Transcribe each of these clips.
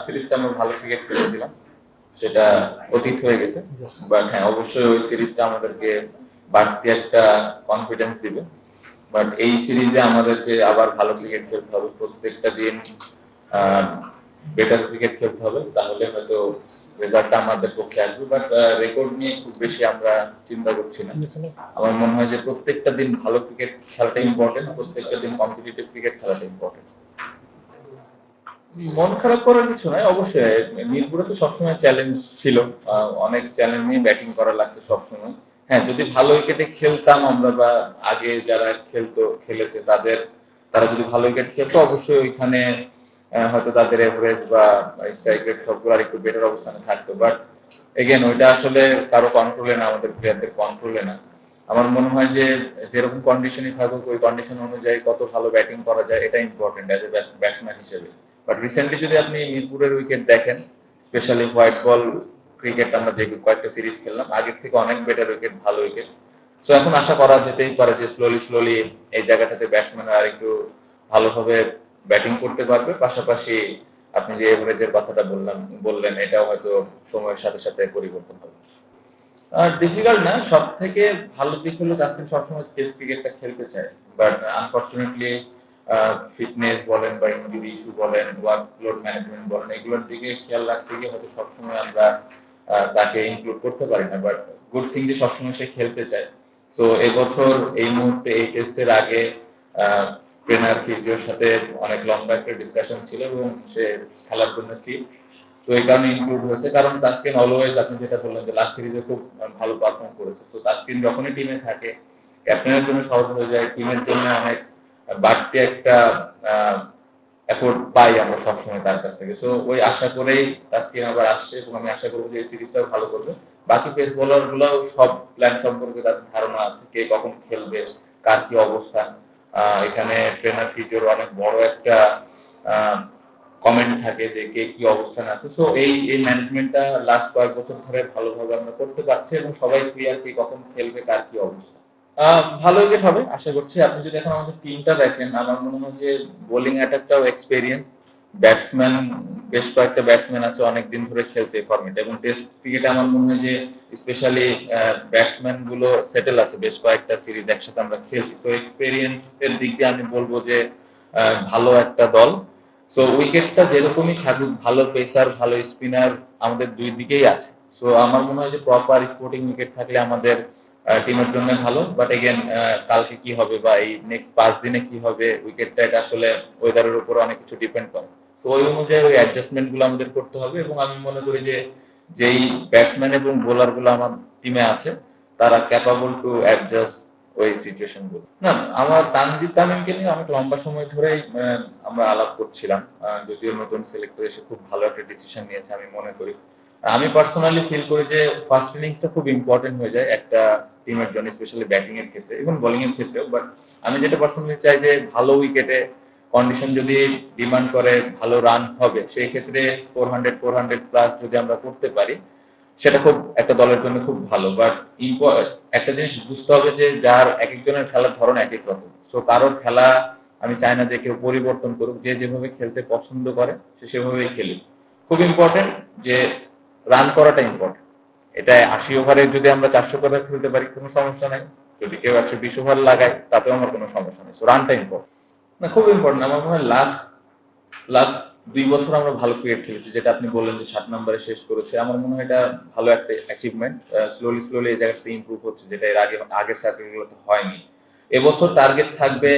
সিরিজটা আমরা ভালো ক্রিকেট খেলেছিলাম, সেটা অতীত হয়ে গেছে। বাট হ্যাঁ, অবশ্যই ওই সিরিজটা আমাদেরকে বাড়তি একটা কনফিডেন্স দিবে। বাট এই সিরিজে আমাদেরকে আবার ভালো ক্রিকেট খেলতে হবে, প্রত্যেকটা দিন বেটার ক্রিকেট খেলতে হবে, তাহলে হয়তো রেজাল্টটা আমাদের পক্ষে আসবে। বাট রেকর্ড নিয়ে খুব বেশি আমরা চিন্তা করছি না। আমার মনে হয় যে প্রত্যেকটা দিন ভালো ক্রিকেট খেলাটা ইম্পর্টেন্ট, প্রত্যেকটা দিন কম্পিটিটিভ ক্রিকেট খেলাটা ইম্পর্টেন্ট। মন খারাপ করার কিছু নাই, অবশ্যই মিরপুরে তো সবসময় চ্যালেঞ্জ ছিল, অনেক চ্যালেঞ্জ নিয়ে ব্যাটিং করা লাগছে সবসময়। হ্যাঁ, যদি ভালো উইকেটে খেলতাম আমরা, বা আগে যারা খেলেছে তারা যদি ভালো উইকেট খেলতো, অবশ্যই ওইখানে হয়তো তাদের এভারেজ বা স্ট্রাইক রেট সবগুলো আর একটু বেটার অবস্থানে থাকতো। বাট এগেন ওইটা আসলে কারো কন্ট্রোলে না, আমাদের প্লেয়ারদের কন্ট্রোলে না। আমার মনে হয় যে যেরকম কন্ডিশনই থাকুক, ওই কন্ডিশন অনুযায়ী কত ভালো ব্যাটিং করা যায় এটা ইম্পর্টেন্ট অ্যাজ এ ব্যাটসম্যান হিসেবে। বাট রিসেন্টলি যদি আপনি মিরপুরের উইকেট দেখেন, স্পেশালি হোয়াইট বল ক্রিকেট, আমরা যে কয়েকটা সিরিজ খেললাম, আগের থেকে অনেক বেটার উইকেট, ভালো উইকেট। সো এখন আশা করা যেতেই পারে যে স্লোলি স্লোলি এই জায়গাটাতে ব্যাটসম্যানরা আর একটু ভালোভাবে ব্যাটিং করতে পারবে। পাশাপাশি আপনি যে এভারেজের কথাটা বললেন, এটাও হয়তো সময়ের সাথে সাথে পরিবর্তন হবে। ডিফিকাল্ট না, সব থেকে ভালো দিক হলো তাসকিন সবসময় টেস্ট ক্রিকেটটা খেলতে চায়। বাট আনফর্চুনেটলি ফিটনেস বলেন বা ইনজুরি ইস্যু বলেন, ওয়ার্কলোড ম্যানেজমেন্ট বলেন, এগুলোর দিকে খেয়াল রাখতে গিয়ে হয়তো সবসময় আমরা তাকে ইনক্লুড করতে পারি না। বাট গুড থিং যে সবসময় সে খেলতে চায়। তো এবছর এই মুহূর্তে এই টেস্টের আগে ট্রেনার ফিজিওর সাথে অনেক লম্বা একটা ডিসকাশন ছিল এবং সে খেলার জন্য ফিট। তো এই কারণে ইনক্লুড হয়েছে, কারণ তাসকিন অলওয়েজ, আপনি যেটা বললেন যে লাস্ট সিরিজে খুব ভালো পারফর্ম করেছে। তো তাসকিন যখনই টিমে থাকে, ক্যাপ্টেনের জন্য সহজ হয়ে যায়, টিমের জন্য অনেক বাড়তি একটা এফোর্ট পাই আমরা সবসময় তার কাছ থেকে। সো ওই আশা করেই তাসকিন আবার আসছে, এবং আমি আশা করবো যে এই সিরিজটাও ভালো করবে। বাকি পেস বোলার গুলো সব প্ল্যান সম্পর্কে তাদের ধারণা আছে, কে কখন খেলবে, কার কি অবস্থান। এখানে ট্রেনার ফিজিওর অনেক বড় একটা কমেন্ট থাকে যে কে কি অবস্থান আছে। সো এই এই ম্যানেজমেন্টটা লাস্ট কয়েক বছর ধরে ভালোভাবে আমরা করতে পারছি, এবং সবাই ক্লিয়ার কে কখন খেলবে, কার কি অবস্থা। ভালো উইকেট হবে আশা করছি। আপনি যদি এখন আমাদের টিমটা দেখেন, আমার মনে হয় যে বোলিং অ্যাটাকটাও এক্সপেরিয়েন্স, ব্যাটসম্যান বেশ কয়েকটা ব্যাটসম্যান আছে অনেকদিন ধরে খেলছে এই ফরম্যাটে, এবং টেস্ট ক্রিকেটে আমার মনে হয় যে স্পেশালি ব্যাটসম্যান গুলো সেটেল আছে, বেশ কয়েকটা সিরিজ একসাথে আমরা খেলছি। তো এক্সপেরিয়েন্স এর দিক দিয়ে আমি বলবো যে ভালো একটা দল। সো উইকেটটা যেরকমই থাকুক, ভালো পেসার ভালো স্পিনার আমাদের দুই দিকেই আছে। সো আমার মনে হয় যে প্রপার স্পোর্টিং উইকেট থাকলে আমাদের টিমের জন্য ভালো। বাট এগেন কালকে কি হবে বা এই নেক্সট 5 দিনে কি হবে, উইকেটটা এটা আসলে ওয়েদারের উপর অনেক কিছু ডিপেন্ড করে। তো ওই অনুযায়ী ওই অ্যাডজাস্টমেন্ট গুলো আমাদের করতে হবে, এবং আমি মনে করি যে যেই ব্যাটসম্যান এবং বোলার গুলো আমার টিমে আছে, তারা ক্যাপাবল টু অ্যাডজাস্ট ওই সিচুয়েশন গুলো। না, আমার তানজিদ তামিমকে নিয়ে অনেক লম্বা সময় ধরেই আমরা আলাপ করছিলাম। যদিও নতুন সিলেক্টর এসে খুব ভালো একটা ডিসিশন নিয়েছে আমি মনে করি। আমি পার্সোনালি ফিল করি যে ফার্স্ট ইনিংসটা খুব ইম্পর্টেন্ট হয়ে যায় একটা টিমের জন্য, স্পেশালি ব্যাটিং এর ক্ষেত্রে এবং বোলিং এর ক্ষেত্রেও। বাট আমি যেটা পার্সোনালি চাই যে ভালো উইকেটে কন্ডিশন যদি ডিমান্ড করে ভালো রান হবে, সেই ক্ষেত্রে 400 প্লাস যদি আমরা করতে পারি, সেটা খুব একটা দলের জন্য খুব ভালো। বাট একটা জিনিস বুঝতে হবে যে যার এক একজনের খেলার ধরন এক এক রকম। সো কারোর খেলা আমি চাই না যে কেউ পরিবর্তন করুক, যে যেভাবে খেলতে পছন্দ করে সে সেভাবেই খেলুক। খুব ইম্পর্টেন্ট যে রান করাটা ইম্পর্টেন্ট। এটা 80 ওভারে যদি আমরা 400 করে খেলতে পারি কোনো সমস্যা নাই, যদি কেউ 120 ওভার লাগায় তাতেও আমার কোনো সমস্যা নেই। সো রানটা ইম্পর্টেন্ট, না খুব ইম্পর্টেন্ট। আমার মনে হয় লাস্ট লাস্ট 2 বছর আমরা ভালো ক্রিকেট খেলেছি, যেটা আপনি বললেন যে 7 নম্বরে শেষ করেছে। আমার মনে হয় এটা ভালো একটা অ্যাচিভমেন্ট। স্লোলি স্লোলি এই জায়গাতে ইমপ্রুভ হচ্ছে, যেটা এর আগের সার্কেলগুলোতে হয়নি। এবছর টার্গেট থাকবে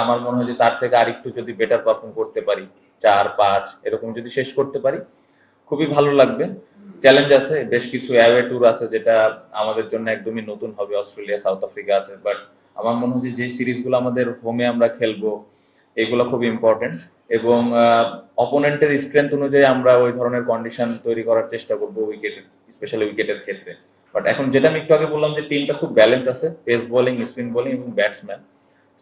আমার মনে হয় যে তার থেকে আরেকটু যদি বেটার পারফর্ম করতে পারি, 4-5 এরকম যদি শেষ করতে পারি, খুবই ভালো লাগবে। চ্যালেঞ্জ আছে, বেশ কিছু অ্যাওয়ে ট্যুর আছে, যেটা আমাদের জন্য একদমই নতুন হবে। অস্ট্রেলিয়া, সাউথ আফ্রিকা আছে। বাট আমার মনে হয় যে সিরিজগুলো আমাদের হোমে আমরা খেলবো, এগুলো খুব ইম্পর্টেন্ট। এবং অপোনেন্টের স্ট্রেংথ অনুযায়ী আমরা ওই ধরনের কন্ডিশন তৈরি করার চেষ্টা করবো উইকেটের, স্পেশালি উইকেটের ক্ষেত্রে। বাট এখন যেটা আমি একটু আগে বললাম যে টিমটা খুব ব্যালেন্স আছে, পেস বোলিং, স্পিন বোলিং এবং ব্যাটসম্যান।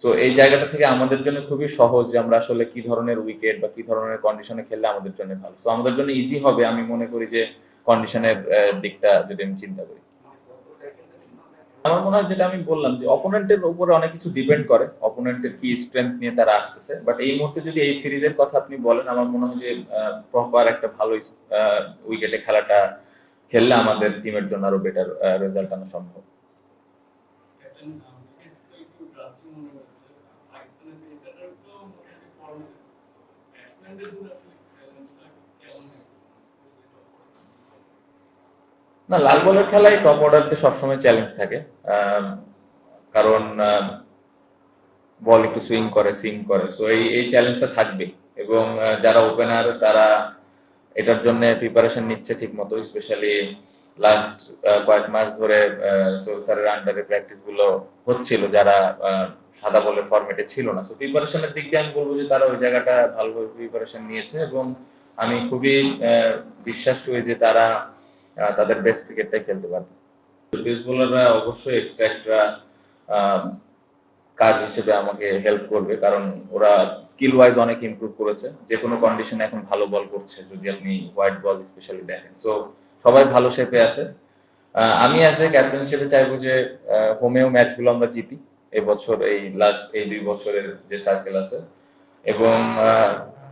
তো এই জায়গাটা থেকে আমাদের জন্য খুবই সহজ যে আমরা আসলে কি ধরনের উইকেট বা কি ধরনের কন্ডিশনে খেললে আমাদের জন্য ভালো। তো আমাদের জন্য ইজি হবে আমি মনে করি যে কন্ডিশনের দিকটা যদি আমি চিন্তা করি। আমার মনে হয় যেটা আমি বললাম যে অপোনেন্টের উপরে অনেক কিছু ডিপেন্ড করে, অপোনেন্টের কি স্ট্রেংথ নিয়ে তারা আসতেছে। বাট এই মুহূর্তে যদি এই সিরিজের কথা আপনি বলেন, আমার মনে হয় যে প্রপার একটা ভালো উইকেটে খেলাটা খেললে আমাদের টিমের জন্য আরো বেটার রেজাল্ট আনা সম্ভব। না, লাল বলের খেলায় টপ অর্ডারতে সবসময় চ্যালেঞ্জ থাকে। আম, কারণ বল একটু সুইং করে, সিম করে, সো এই চ্যালেঞ্জটা থাকবে। এবং যারা ওপেনার তারা এটার জন্য প্রিপারেশন নিচ্ছে ঠিক মতো, স্পেশালি লাস্ট কয়েক মাস ধরে স্যারের আন্ডারে প্র্যাকটিস গুলো হচ্ছিল যারা সাদা বলের ফরম্যাটে ছিল না। সো প্রিপারেশনের দিক দিয়ে আমি বলবো যে তারা ওই জায়গাটা ভালোভাবে প্রিপারেশন নিয়েছে, এবং আমি খুবই বিশ্বাস করি যে তারা তাদের বেস্ট ক্রিকেটটাই খেলতে পারবে। পেস বোলাররা অবশ্যই এক্সট্রা কাজ হিসেবে আমাকে হেল্প করবে, কারণ ওরা স্কিল ওয়াইজ অনেক ইমপ্রুভ করেছে, যে কোনো কন্ডিশনে এখন ভালো বল করছে যদি আপনি হোয়াইট বল স্পেশালি দেখেন। সো সবাই ভালো শেপে আছে। আমি অ্যাজ এ ক্যাপ্টেন হিসেবে চাইবো যে হোমেও ম্যাচগুলো আমরা জিতি এবছর, এই লাস্ট এই 2 বছরের যে সার্কেল আছে। এবং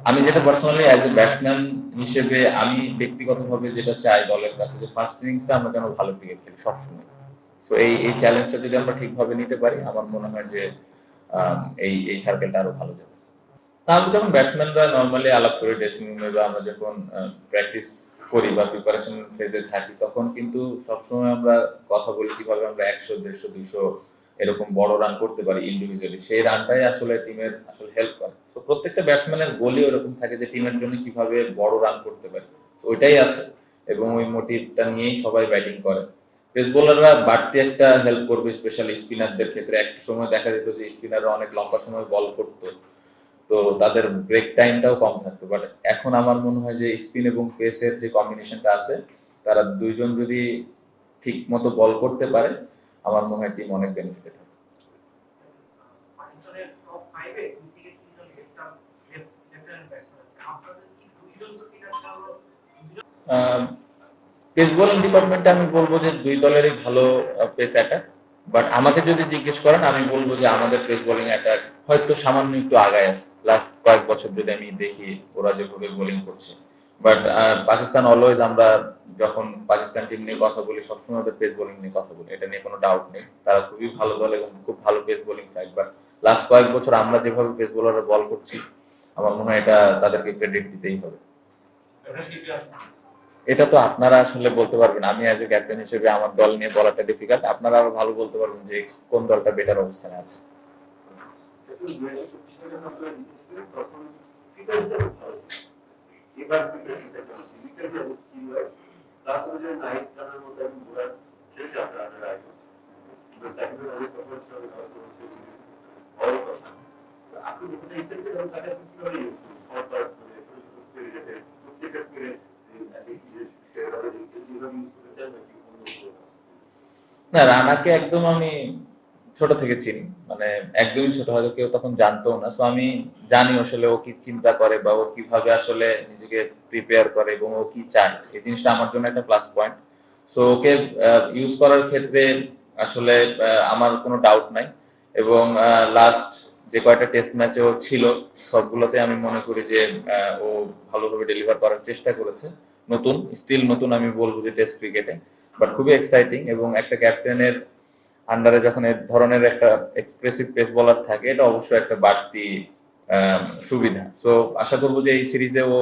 আমি যেটা পার্সোনালি অ্যাজ এ ব্যাটসম্যান হিসেবে আমি ব্যক্তিগতভাবে যেটা চাই দলের কাছে, যে ফার্স্ট ইনিংসটা আমরা যেন ভালো ক্রিকেট খেলি সবসময়। তো এই চ্যালেঞ্জটা যদি আমরা ঠিকভাবে নিতে পারি, আমার মনে হয় যে এই সার্কেলটা আরো ভালো যাবে। তাহলে যখন ব্যাটসম্যানরা নর্মালি আলাপ করি ড্রেসিং রুমে, বা আমরা যখন প্র্যাকটিস করি বা প্রিপারেশন ফেজে থাকি, তখন কিন্তু সবসময় আমরা কথা বলি কিভাবে আমরা 100, 150, 200 এরকম বড় রান করতে পারি ইন্ডিভিজুয়ালি। সেই রানটাই আসলে টিমের আসলে হেল্প করে। তো প্রত্যেকটা ব্যাটসম্যানের গোলই ওরকম থাকে যে টিমের জন্য কিভাবে বড় রান করতে পারে, তো ওইটাই আছে। এবং ওই মোটিভটা নিয়েই সবাই ব্যাটিং করে। পেস বোলাররা বাড়তি একটা হেল্প করবে, স্পেশালি স্পিনারদের ক্ষেত্রে। একটা সময় দেখা যেত যে স্পিনাররা অনেক লম্বা সময় বল করতো, তো তাদের ব্রেক টাইমটাও কম থাকতো। বাট এখন আমার মনে হয় যে স্পিন এবং পেসের যে কম্বিনেশনটা আছে, তারা দুইজন যদি ঠিক মতো বল করতে পারে, আমার মনে হয় টিম অনেক বেনিফিটেড হবে। পেস বোলিং ডিপার্টমেন্টে আমি বলবো যে দুই দলেরই ভালো পেস অ্যাটাক। বাট আমাকে যদি জিজ্ঞেস করেন, আমি বলবো যে আমাদের পেস বোলিং অ্যাটাক হয়তো সামান্য একটু আগায় আছে লাস্ট কয়েক বছর যদি আমি দেখি ওরা যেভাবে বোলিং করছে। বাট পাকিস্তান অলওয়েজ, আমরা যখন পাকিস্তান টিম নিয়ে কথা বলি সবসময় ওদের পেস বোলিং নিয়ে কথা বলি, এটা নিয়ে কোনো ডাউট নেই। তারা খুবই ভালো দল এবং খুব ভালো pace bowling side. But last কয়েক বছর আমরা যেভাবে পেস বোলারে বল করছি, আমার মনে হয় এটা তাদেরকে ক্রেডিট দিতেই হবে। এটা তো আপনারা আসলে বলতে পারবেন, আমি অ্যাজ এ ক্যাপ্টেন হিসেবে আমার দল নিয়ে বলাটা ডিফিকাল্ট। আপনারা আরো ভালো বলতে পারবেন যে কোন দলটা বেটার অবস্থানে আছে। না, রানাকে একদম আমি ছোট থেকে চিনি, মানে একদমই ছোট, হয়তো কেউ তখন জানতো না। তো আমি জানি আসলে ও কি চিন্তা করে বা ও কিভাবে আসলে নিজেকে প্রিপেয়ার করে এবং ও কি চায়, এই জিনিসটা আমার জন্য একটা plus point. So okay use করার ক্ষেত্রে আসলে আমার কোনো ডাউট নাই। এবং লাস্ট যে কয়টা টেস্ট ম্যাচে ও ছিল, সবগুলোতে আমি মনে করি যে ও ভালোভাবে ডেলিভার করার চেষ্টা করেছে। নতুন, স্টিল নতুন আমি বলবো যে টেস্ট ক্রিকেটে, বাট খুবই এক্সাইটিং। এবং একটা ক্যাপ্টেনের আন্ডারে যখন এর ধরনের একটা এক্সপ্রেসিভ পেস বোলার থাকে, এটা অবশ্যই একটা বাড়তি সুবিধা। সো আশা করবো যে এই সিরিজে ও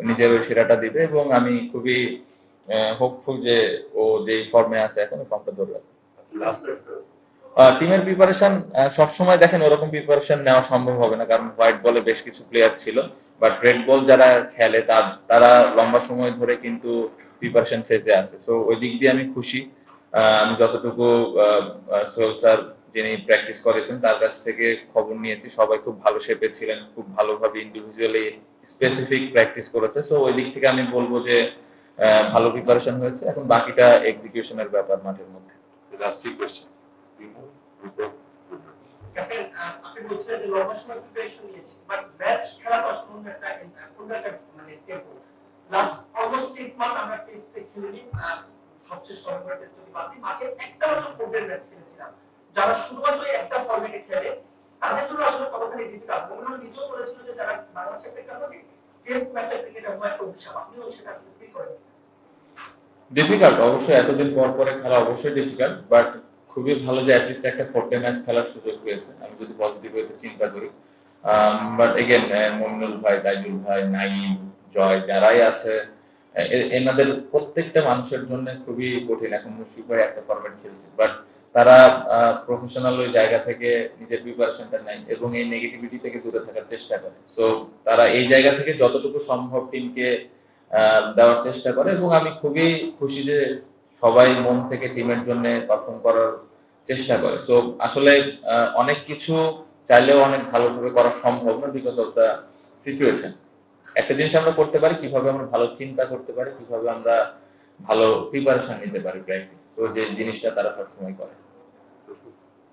নিজের ওই সেরাটা দিবে, এবং আমি খুবই হোপফুল যে ও যে ফর্মে আছে এখন ফর্মটা ধরে রাখবে। টিমের প্রিপারেশন সবসময় দেখেন ওরকম প্রিপারেশন নেওয়া সম্ভব হবে না, কারণ হোয়াইট বলে বেশ কিছু প্লেয়ার ছিল। বাট রেড বল যারা খেলে তারা লম্বা সময় ধরে কিন্তু প্রিপারেশন ফেজে আছে। সো ওই দিক দিয়ে আমি খুশি। আমি যতটুকু সোহেল স্যার যিনি প্র্যাকটিস করেছেন তার কাছ থেকে খবর নিয়েছি, সবাই খুব ভালো শেপে ছিলেন, খুব ভালোভাবে ইন্ডিভিজুয়ালি স্পেসিফিক প্র্যাকটিস করেছে। সো ওই দিক থেকে আমি বলবো যে ভালো প্রিপারেশন হয়েছে, এখন বাকিটা এক্সিকিউশনের ব্যাপার মাঠের মধ্যে। ক্যাপ্টেন, আপনি বলছিলেন যে লম্বা সময় প্রিপারেশন নিয়েছি, বাট ম্যাচ খেলার পর অন্য একটা মানে টেম্পো লাস্ট অলমোস্ট 6 মান্থ আমরা টেস্টে খেলিনি। সবচেয়ে সর্বশেষ যদি বাদ দিই, মাঝে একটা মাত্র ওদের ম্যাচ খেলেছিলাম। যারা শুধুমাত্র এই একটা ফরম্যাটে খেলে তাদের জন্য আসলে কতখানি ডিফিকাল্ট। মনে নিজেও বলেছিল যে যারা বাংলাদেশের প্রেক্ষাপটে টেস্ট ম্যাচের ক্রিকেট এমন একটা অভিশাপ, আপনিও সেটা আসলে ফিল করেন? ডিফিকাল্ট অবশ্যই, এতদিন পর পরে খেলা অবশ্যই ডিফিকাল্ট, বাট খুবই ভালো যে অ্যাটলিস্ট একটা 4 ম্যাচ খেলার সুযোগ হয়েছে, আমি যদি পজিটিভ হইতে চিন্তা করি। বাট এগেন মমিনুল ভাই, তাইজুল ভাই, নাইম, জয় যারাই আছে, এনাদের প্রত্যেকটা মানুষের জন্য খুবই কঠিন। এখন মুশফিক ভাই একটা ফরম্যাট খেলছে, বাট তারা প্রফেশনাল ওই জায়গা থেকে নিজের প্রিপারেশনটা নেয় এবং এই নেগেটিভিটি থেকে দূরে থাকার চেষ্টা করে। সো তারা এই জায়গা থেকে যতটুকু সম্ভব টিমকে দেওয়ার চেষ্টা করে এবং আমি খুবই খুশি যে সবাই মন থেকে টিমের জন্য পারফর্ম করার চেষ্টা করে। সো আসলে অনেক কিছু চাইলেও অনেক ভালোভাবে করা সম্ভব না বিকজ অফ দা সিচুয়েশন। একটা জিনিস আমরা করতে পারি, কিভাবে আমরা ভালো চিন্তা করতে পারি, কিভাবে আমরা ভালো প্রিপারেশন নিতে পারি প্র্যাকটিস। তো যে জিনিসটা তারা সবসময় করে।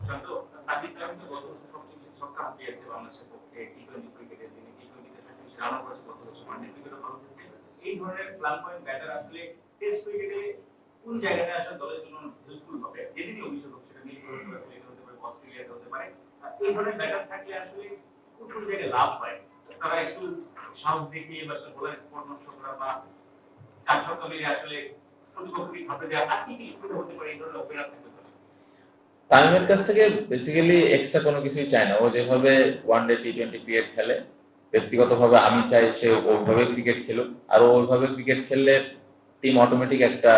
শান্ত, তাবিদ ইসলাম তো গত বছর সবচেয়ে বেশি ছক্কা হাঁকিয়েছে বাংলাদেশের পক্ষে টি-20 ক্রিকেটে। তিনি টি-20তে সবচেয়ে বেশি রানও করেছে গত বছর, ওয়ানডে ক্রিকেটও ভালো খেলছে। এই ধরনের প্ল্যান পয়েন্ট ব্যাটার আসলে টেস্ট ক্রিকেটে কোন জায়গাটা আসলে দলের জন্য হেল্পফুল হবে? যেদিনই অভিষেক হোক, সেটা মিরপুর হতে পারে, সিলেট হতে পারে, অস্ট্রেলিয়াতে হতে পারে। এই ধরনের ব্যাটার থাকলে আসলে কোন কোন জায়গায় লাভ হয়? তারা একটু সাহস দেখিয়ে বা বোলার স্পট নষ্ট করা বা চার ছক্কা মেরে আসলে প্রতিপক্ষকে ঘাবড়ে দেওয়া, আর কি কি সুবিধা হতে পারে এই ধরনের ওপেনার থাকলে? তামিমের কাছ থেকে বেসিক্যালি এক্সট্রা কোনো কিছুই চায় না। ও যেভাবে ওয়ানডে টি-20 ক্রিকেট খেলে, ব্যক্তিগতভাবে আমি চাই সে ওইভাবে ক্রিকেট খেলুক। আর ওইভাবে ক্রিকেট খেললে টিম অটোমেটিক একটা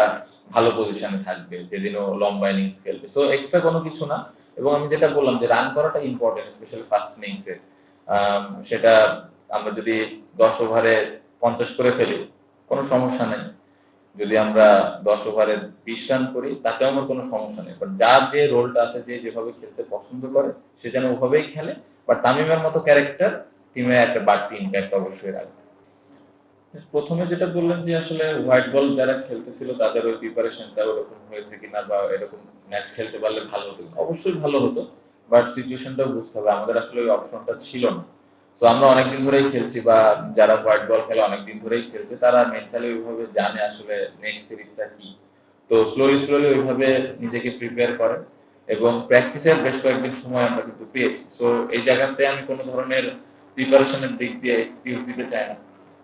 ভালো পজিশনে থাকবে যেদিন ও লম্বা ইনিংস খেলবে। সো এক্সট্রা কোনো কিছু না। এবং আমি যেটা বললাম যে রান করাটা ইম্পর্টেন্ট, স্পেশালি ফার্স্ট ইনিংসে। সেটা আমরা যদি 10 ওভারে 50 করে ফেলি কোনো সমস্যা নেই। যদি আমরা 10 ওভারে 20 রান করি তাতেও আমার কোনো সমস্যা নেই। বাট যার যে রোলটা আছে, যে যেভাবে খেলতে পছন্দ করে সে যেন ওভাবেই খেলে। বাট তামিমের মতো ক্যারেক্টার টিমে একটা বাড়তি ইম্প্যাক্ট অবশ্যই রাখবে। প্রথমে যেটা বললেন যে আসলে হোয়াইট বল যারা খেলতেছিল তাদের ওই প্রিপারেশনটা ওরকম হয়েছে কিনা বা এরকম ম্যাচ খেলতে পারলে ভালো হতো, অবশ্যই ভালো হতো। বাট সিচুয়েশনটাও বুঝতে হবে, আমাদের আসলে ওই অপশনটা ছিল না। তো আমরা অনেকদিন ধরেই খেলছি বা যারা হোয়াইট বল খেলে অনেকদিন ধরেই খেলছে, তারা মেন্টালি ওইভাবে জানে আসলে নেক্সট সিরিজটা কি। তো স্লোলি স্লোলি ওইভাবে নিজেকে প্রিপেয়ার করে এবং প্র্যাকটিসের বেশ কয়েকদিন সময় আমরা কিন্তু পেয়েছি। সো এই জায়গাতে আমি কোনো ধরনের প্রিপারেশনের দিক দিয়ে এক্সকিউজ দিতে চাই না।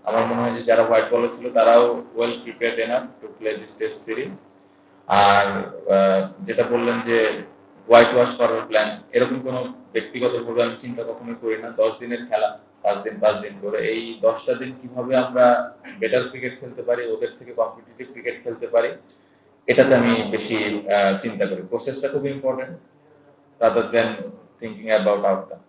আমার মনে হয় যে যারা হোয়াইট বলে ছিল তারাও well prepared enough to play this test series. আর যেটা বললেন যে হোয়াইট ওয়াশ করার প্ল্যান, এরকম কোনো ব্যক্তিগতভাবে আমি চিন্তা কখনোই করি না। 10 দিনের খেলা, 5 দিন করে এই 10টা দিন কিভাবে আমরা বেটার ক্রিকেট খেলতে পারি, ওদের থেকে কম্পিটিটিভ ক্রিকেট খেলতে পারি, এটাতে আমি বেশি চিন্তা করি। প্রসেসটা খুব important rather than thinking about outcome.